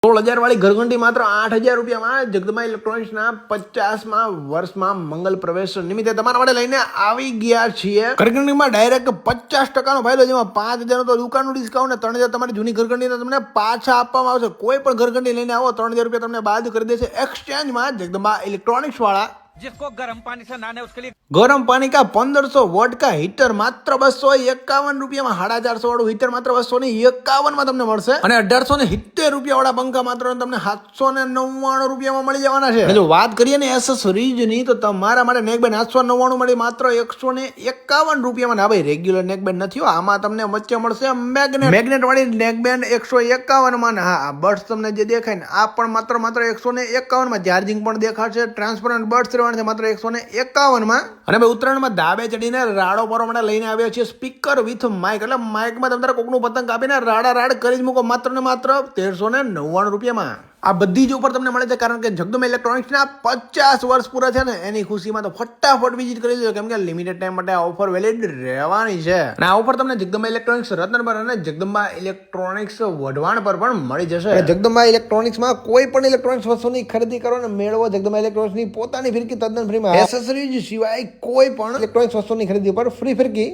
16,000 વાળી ઘરઘંટી માત્ર 8,000 રૂપિયામાં જગદંબા ઇલેક્ટ્રોનિક્સના 50મા વર્ષમાં મંગલ પ્રવેશ નિમિત્તે તમારા માટે લઈને આવી ગયા છીએ. ઘરઘંટીમાં ડાયરેક્ટ 50% નો ફાયદો, જેમાં 5,000 તો દુકાનનું ડિસ્કાઉન્ટ, 3,000 તમારી જૂની ઘરઘંટીને તમને પાછા આપવામાં આવશે. કોઈ પણ ઘરઘંટી લઈને આવો 3,000 રૂપિયા તમને બાદ કરી દેશે એક્સચેન્જમાં જગદંબા ઇલેક્ટ્રોનિક્સ વાળા. जिसको गर्म पानी से नहाना है उसके लिए ગરમ પાણી કા 1500 વોટ કા હીટર માત્ર 251 રૂપિયામાં, 450 વાળું હીટર માત્ર 251 માં તમને મળશે, અને 1870 રૂપિયા વાળા પંખા માત્ર તમને 799 રૂપિયામાં મળી જવાના છે. જો વાત કરીએ ને એસેસરીઝ ની, તો તમારા માટે નેકબેન્ડ 799 મળી માત્ર 151 રૂપિયામાં. ના ભાઈ, રેગ્યુલર નેકબેન્ડ નથી, આમાં તમને વચ્ચે મળશે મેગ્નેટ વાળી નેકબેન્ડ 151 માં. હા, બર્ડ્સ તમને જે દેખાય ને આ પણ માત્ર 151 માં. ચાર્જિંગ પણ દેખાશે, ટ્રાન્સપરન્ટ બર્ડ્સ રહેવાના છે માત્ર 151 માં. અને ભાઈ ઉત્તરાયણમાં ધાબે ચડીને રાડો પર માટે લઈને આવ્યા છીએ સ્પીકર વિથ માઇક. એટલે માઇકમાં તમારે કોકનું પતંગ કાપીને રાડા રાડ કરી જ મૂકો માત્ર ને માત્ર 1399 રૂપિયામાં. આ બધી જ ઉપર તમને મળે છે, કારણ કે જગદંબા ઇલેક્ટ્રોનિક્સના 50 વર્ષ પૂરા છે ને એની ખુશીમાં તો ફટાફટ વિઝિટ કરી લેજો, કેમ કે લિમિટેડ ટાઈમ માટે આ ઓફર વેલિડ રહેવાની છે. અને આ ઓફર તમને જગદંબા ઇલેક્ટ્રોનિક્સ રતનપર અને જગદંબા ઇલેક્ટ્રોનિક્સ વઢવાણ પર પણ મળી જશે. જગદંબા ઇલેક્ટ્રોનિક્સમાં કોઈ પણ ઇલેક્ટ્રોનિક્સ વસ્તુની ખરીદી કરો ને મેળવો જગદંબા ઇલેક્ટ્રોનિક્સની પોતાની ફિરકી તદ્દન ફ્રીમાં. એસેસરીઝ સિવાય કોઈ પણ ઇલેક્ટ્રોનિક્સ વસ્તુની ખરીદી પર ફ્રી ફિરકી